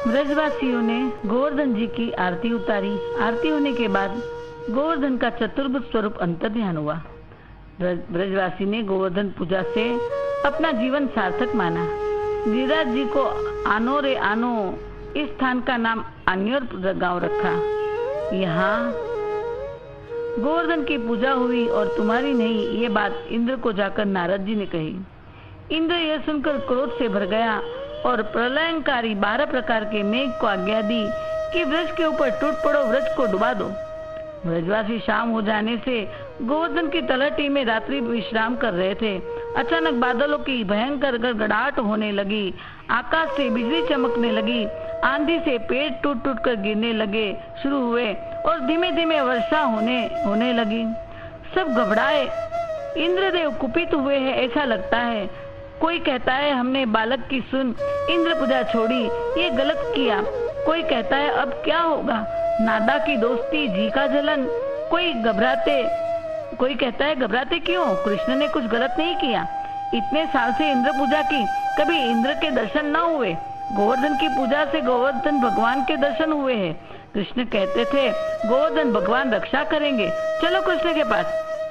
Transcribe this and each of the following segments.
ब्रजवासियों ने गोवर्धन जी की आरती उतारी। आरती होने के बाद गोवर्धन का चतुर्भुज स्वरूप अंतर्ध्यान हुआ। ब्रजवासी ने गोवर्धन पूजा से अपना जीवन सार्थक माना। गिरिराज जी को आनो रे आनो, इस स्थान का नाम आन्योर गांव रखा। यहाँ गोवर्धन की पूजा हुई और तुम्हारी नहीं, ये बात इंद्र को जाकर नारद जी ने कही। इंद्र यह सुनकर क्रोध से भर गया और प्रलयंकारी 12 प्रकार के मेघ को आज्ञा दी कि व्रज के ऊपर टूट पड़ो, व्रज को डुबा दो। ब्रजवासी शाम हो जाने से गोवर्धन की तलहटी में रात्रि विश्राम कर रहे थे। अचानक बादलों की भयंकर गड़गड़ाहट होने लगी, आकाश से बिजली चमकने लगी, आंधी से पेड़ टूट टूट कर गिरने लगे शुरू हुए और धीमे धीमे वर्षा होने लगी। सब घबराए। इंद्रदेव कुपित हुए हैं ऐसा लगता है। कोई कहता है हमने बालक की सुन इंद्र पूजा छोड़ी, ये गलत किया। कोई कहता है अब क्या होगा, नादा की दोस्ती, जी का जलन। कोई कहता है घबराते क्यों, कृष्ण ने कुछ गलत नहीं किया। इतने साल से इंद्र पूजा की, कभी इंद्र के दर्शन न हुए। गोवर्धन की पूजा से गोवर्धन भगवान के दर्शन हुए हैं। कृष्ण कहते थे गोवर्धन भगवान रक्षा करेंगे, चलो कृष्ण के पास।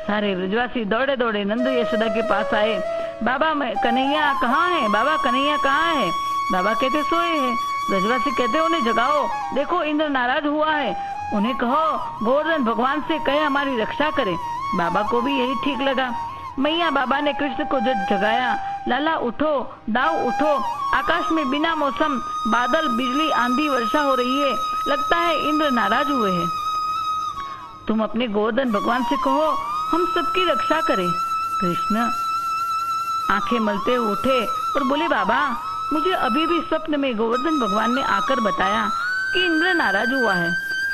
सारे ब्रजवासी दौड़े दौड़े नंद यशोदा के पास आए। बाबा कन्हैया कहाँ है, बाबा कन्हैया कहाँ है? बाबा कहते सोए हैं। ब्रजवासी कहते उन्हें जगाओ, देखो इंद्र नाराज हुआ है। उन्हें कहो गोवर्धन भगवान से कहे हमारी रक्षा करे। बाबा को भी यही ठीक लगा। मैया बाबा ने कृष्ण को जगाया। लाला उठो, दाऊ उठो। आकाश में बिना मौसम बादल, बिजली, आंधी, वर्षा हो रही है। लगता है इंद्र नाराज हुए हैं। तुम अपने गोवर्धन भगवान से कहो हम सबकी रक्षा करें। कृष्ण आंखें मलते उठे और बोले बाबा मुझे अभी भी स्वप्न में गोवर्धन भगवान ने आकर बताया कि इंद्र नाराज हुआ है।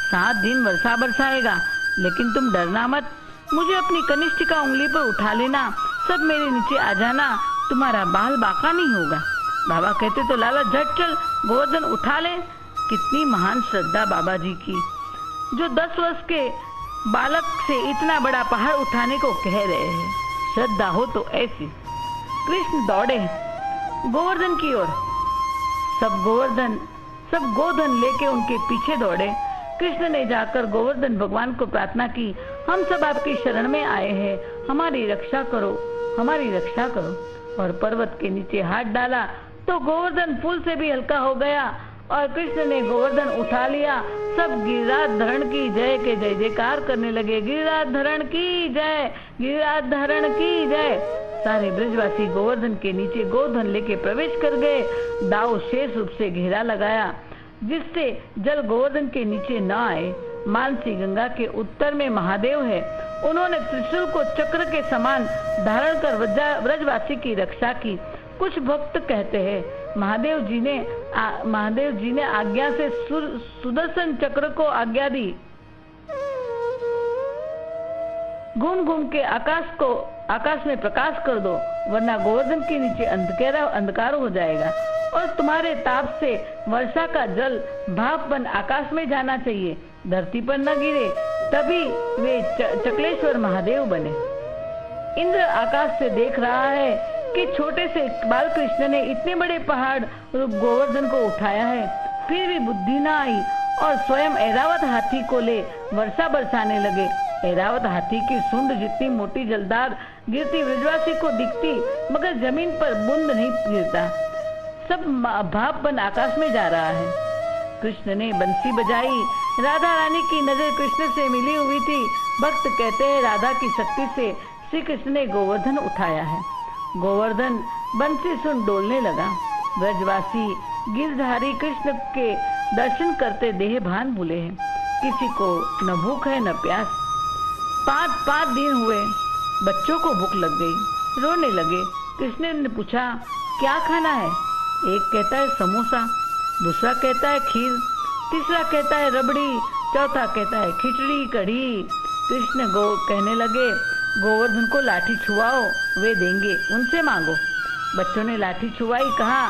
7 दिन वर्षा बरसाएगा, लेकिन तुम डरना मत। मुझे अपनी कनिष्ठिका उंगली पर उठा लेना, सब मेरे नीचे आ जाना, तुम्हारा बाल बाका नहीं होगा। बाबा कहते तो लाला झट चल गोवर्धन उठा ले। कितनी महान श्रद्धा बाबा जी की, जो 10 वर्ष के बालक से इतना बड़ा पहाड़ उठाने को कह रहे हैं। श्रद्धा हो तो ऐसी। कृष्ण दौड़े गोवर्धन की ओर। सब गोधन लेके उनके पीछे दौड़े। कृष्ण ने जाकर गोवर्धन भगवान को प्रार्थना की, हम सब आपकी शरण में आए हैं, हमारी रक्षा करो, हमारी रक्षा करो। और पर्वत के नीचे हाथ डाला तो गोवर्धन फूल से भी हल्का हो गया और कृष्ण ने गोवर्धन उठा लिया। सब गिरिराज धरण की जय के जय जयकार करने लगे। गिरिराज धरण की जय, गिरिराज धरण की जय। सारे ब्रजवासी गोवर्धन के नीचे गोधन लेके प्रवेश कर गए। दाऊ शेष रूप से घेरा लगाया, जिससे जल गोवर्धन के नीचे न आए। मानसी गंगा के उत्तर में महादेव है। उन्होंने त्रिशूल को चक्र के समान धारण कर ब्रजवासी की रक्षा की। कुछ भक्त कहते हैं महादेव जी ने आज्ञा से सुदर्शन चक्र को आज्ञा दी, घूम घूम के आकाश में प्रकाश कर दो, वरना गोवर्धन के नीचे अंधकार हो जाएगा और तुम्हारे ताप से वर्षा का जल भाप बन आकाश में जाना चाहिए, धरती पर न गिरे, तभी वे चकलेश्वर महादेव बने। इंद्र आकाश से देख रहा है कि छोटे से बाल कृष्ण ने इतने बड़े पहाड़ रूप गोवर्धन को उठाया है, फिर भी बुद्धि न आई और स्वयं ऐरावत हाथी को ले वर्षा बरसाने लगे। ऐरावत हाथी की सूंड जितनी मोटी जलदार गिरती ब्रजवासी को दिखती, मगर जमीन पर बूंद नहीं गिरता। सब भाप बन आकाश में जा रहा है। कृष्ण ने बंसी बजाई। राधा रानी की नजर कृष्ण से मिली हुई थी। भक्त कहते हैं राधा की शक्ति से श्री कृष्ण ने गोवर्धन उठाया है। गोवर्धन बंसी सुन डोलने लगा। ब्रजवासी गिरधारी कृष्ण के दर्शन करते देह भान भूले हैं। किसी को न भूख है न प्यास। 5 दिन हुए, बच्चों को भूख लग गई, रोने लगे। कृष्ण ने पूछा क्या खाना है? एक कहता है समोसा, दूसरा कहता है खीर, तीसरा कहता है रबड़ी, चौथा कहता है खिचड़ी कढ़ी। कृष्ण कहने लगे गोवर्धन को लाठी छुआओ, वे देंगे, उनसे मांगो। बच्चों ने लाठी छुआई, कहा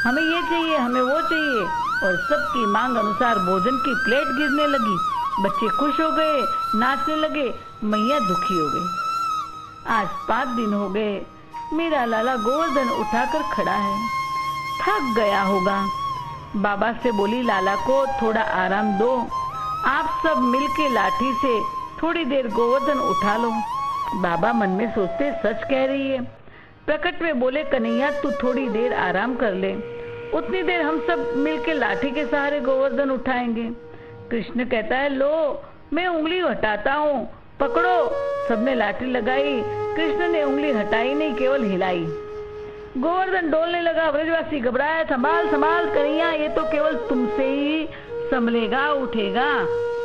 हमें ये चाहिए, हमें वो चाहिए, और सबकी मांग अनुसार भोजन की प्लेट गिरने लगी। बच्चे खुश हो गए, नाचने लगे, मैया दुखी हो गई। आज 5 दिन हो गए, मेरा लाला गोवर्धन उठाकर खड़ा है, थक गया होगा। बाबा से बोली, लाला को थोड़ा आराम दो, आप सब मिल के लाठी से थोड़ी देर गोवर्धन उठा लो। बाबा मन में सोचते, सच कह रही है। प्रकट में बोले, कन्हैया तू थोड़ी देर आराम कर ले, उतनी देर हम सब मिलके लाठी के सहारे गोवर्धन उठाएंगे। कृष्ण कहता है, लो मैं उंगली हटाता हूँ, पकड़ो। सबने लाठी लगाई, कृष्ण ने उंगली हटाई नहीं, केवल हिलाई। गोवर्धन डोलने लगा। ब्रजवासी घबराया, संभाल संभाल कन्हैया, ये तो केवल तुमसे ही संभलेगा, उठेगा।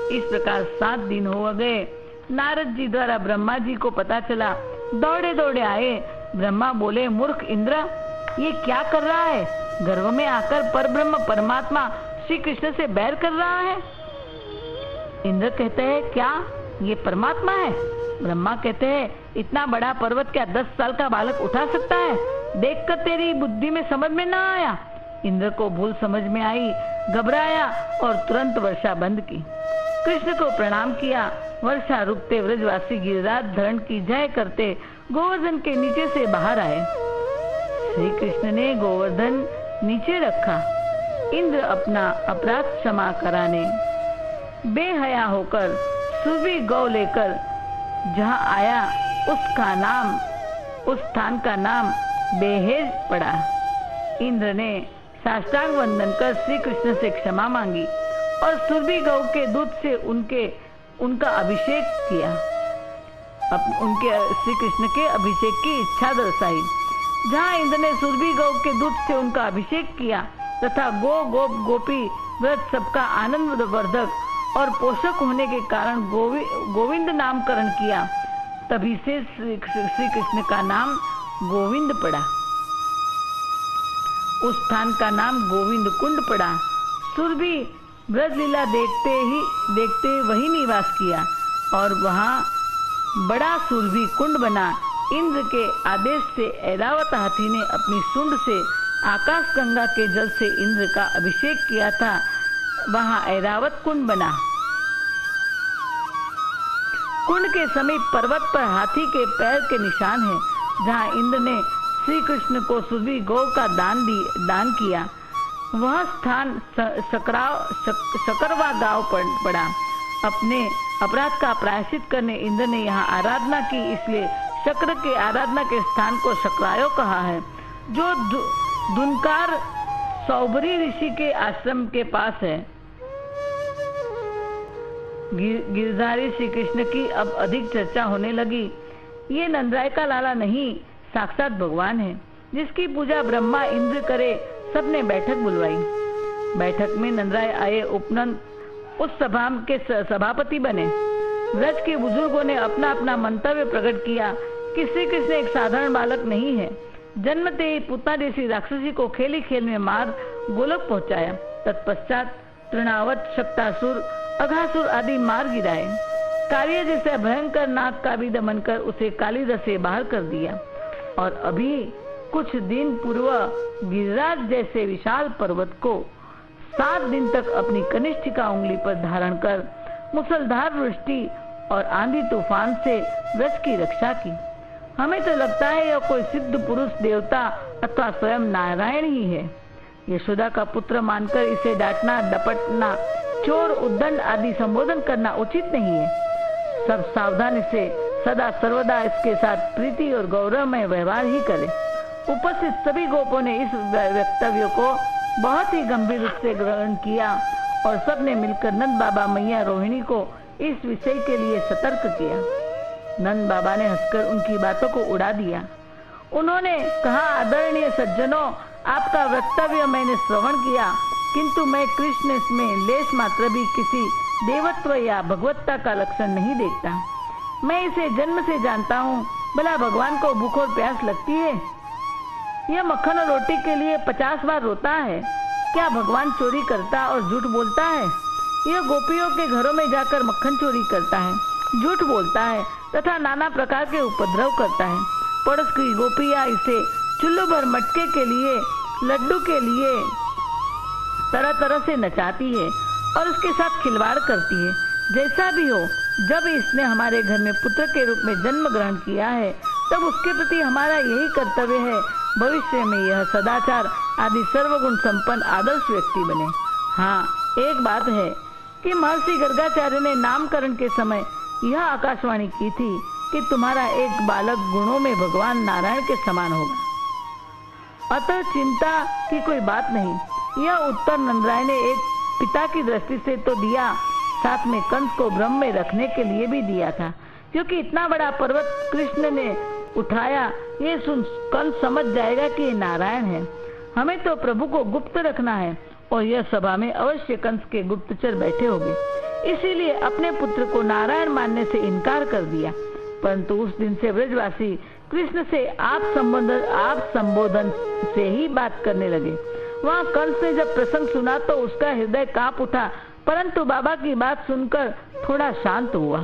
इस प्रकार 7 दिन हो गए। नारद जी द्वारा ब्रह्मा जी को पता चला, दौड़े दौड़े आए। ब्रह्मा बोले, मूर्ख इंद्र, ये क्या कर रहा है? गर्भ में आकर परब्रह्म परमात्मा श्री कृष्ण से बैर कर रहा है। इंद्र कहते हैं, क्या ये परमात्मा है? ब्रह्मा कहते हैं, इतना बड़ा पर्वत क्या 10 साल का बालक उठा सकता है? देखकर तेरी बुद्धि में समझ में ना आया। इंद्र को भूल समझ में आई, घबराया और तुरंत वर्षा बंद की। कृष्ण को प्रणाम किया। वर्षा रुकते ब्रजवासी गिरिराज धरण की जय करते गोवर्धन के नीचे से बाहर आए। श्री कृष्ण ने गोवर्धन नीचे रखा। इंद्र अपना अपराध क्षमा कराने बेहया होकर सुरभि गौ लेकर जहाँ आया, उस स्थान का नाम बेहेज पड़ा। इंद्र ने साष्टांग वंदन कर श्री कृष्ण से क्षमा मांगी और सुरभि गौ के दूध से उनका अभिषेक किया। उनके श्री कृष्ण के अभिषेक की इच्छा दर्शाई। जहाँ इंद्र ने सुरभि गौ के दूध से उनका अभिषेक किया तथा गोप गोपी व्रत सबका आनंद वर्धक और पोषक होने के कारण गोविंद नामकरण किया, तभी से श्री कृष्ण का नाम गोविंद पड़ा। उस स्थान का नाम गोविंद कुंड पड़ा। सुरभि ब्रज लीला देखते वही निवास किया और वहाँ बड़ा सुरभि कुंड बना। इंद्र के आदेश से ऐरावत हाथी ने अपनी सूंड से आकाश गंगा के जल से इंद्र का अभिषेक किया था। वहाँ ऐरावत कुंड बना। कुंड के समीप पर्वत पर हाथी के पैर के निशान हैं, जहाँ इंद्र ने श्री कृष्ण को सुरभि गौ का दान किया। वह स्थान सकरवा गांव पड़ा। अपने अपराध का प्रायश्चित करने इंद्र ने यहाँ आराधना की, इसलिए शक्र के आराधना के स्थान को शक्रायो कहा है, जो दुनकार सौबरी ऋषि के आश्रम के पास है। गिरधारी श्री कृष्ण की अब अधिक चर्चा होने लगी। ये नंदराय का लाला नहीं, साक्षात भगवान है, जिसकी पूजा ब्रह्मा इंद्र करे। सबने बैठक बुलवाई। बैठक में नंदराय आए। उपनंद उस सभा के सभापति बने। व्रज के बुजुर्गों ने अपना अपना मंतव्य प्रकट किया कि श्री कृष्ण एक साधारण बालक नहीं है। जन्मते ही पुतना जैसी राक्षसी को खेल ही खेल में मार गोलोक पहुंचाया। तत्पश्चात तृणावत, शक्तासुर, अघासुर आदि मार गिराए। कार्य जैसे भयंकर नाग का भी दमन कर उसे कालीदर से बाहर कर दिया। और अभी कुछ दिन पूर्व गिरिराज जैसे विशाल पर्वत को 7 दिन तक अपनी कनिष्ठिका उंगली पर धारण कर मुसलधार वृष्टि और आंधी तूफान से व्रज की रक्षा की। हमें तो लगता है यह कोई सिद्ध पुरुष देवता अथवा स्वयं नारायण ही है। यशोदा का पुत्र मानकर इसे डांटना, डपटना, चोर, उद्दंड आदि संबोधन करना उचित नहीं है। सब सावधानी से सदा सर्वदा इसके साथ प्रीति और गौरवमय व्यवहार ही करें। उपस्थित सभी गोपों ने इस वक्तव्य को बहुत ही गंभीर रूप से ग्रहण किया और सबने मिलकर नंद बाबा, मैया रोहिणी को इस विषय के लिए सतर्क किया। नंद बाबा ने हंसकर उनकी बातों को उड़ा दिया। उन्होंने कहा, आदरणीय सज्जनों, आपका वक्तव्य मैंने श्रवण किया, किंतु मैं कृष्ण इसमें लेश मात्र भी किसी देवत्व या भगवत्ता का लक्षण नहीं देखता। मैं इसे जन्म से जानता हूँ। भला भगवान को भूख और प्यास लगती है? यह मक्खन और रोटी के लिए 50 बार रोता है। क्या भगवान चोरी करता और झूठ बोलता है? यह गोपियों के घरों में जाकर मक्खन चोरी करता है, झूठ बोलता है तथा नाना प्रकार के उपद्रव करता है। पड़ोस की गोपियाँ इसे चुल्लू भर मटके के लिए, लड्डू के लिए तरह तरह से नचाती है और उसके साथ खिलवाड़ करती है। जैसा भी हो, जब इसने हमारे घर में पुत्र के रूप में जन्म ग्रहण किया है, तब उसके प्रति हमारा यही कर्तव्य है। भविष्य में यह सदाचार आदि सर्वगुण संपन्न आदर्श व्यक्ति बने। हाँ, एक बात है कि महर्षि गर्गाचार्य ने नामकरण के समय यह आकाशवाणी की थी कि तुम्हारा एक बालक गुणों में भगवान नारायण के समान होगा। अतः चिंता की कोई बात नहीं। यह उत्तर नंदराय ने एक पिता की दृष्टि से तो दिया, साथ में कंस को भ्रम में रखने के लिए भी दिया था, क्योंकि इतना बड़ा पर्वत कृष्ण ने उठाया, ये सुन कंस समझ जाएगा कि ये नारायण है। हमें तो प्रभु को गुप्त रखना है, और यह सभा में अवश्य कंस के गुप्तचर बैठे होंगे, इसीलिए अपने पुत्र को नारायण मानने से इनकार कर दिया। परंतु उस दिन से ब्रजवासी कृष्ण से आप संबोधन से ही बात करने लगे। वहाँ कंस ने जब प्रसंग सुना तो उसका हृदय कांप उठा, परंतु बाबा की बात सुनकर थोड़ा शांत हुआ।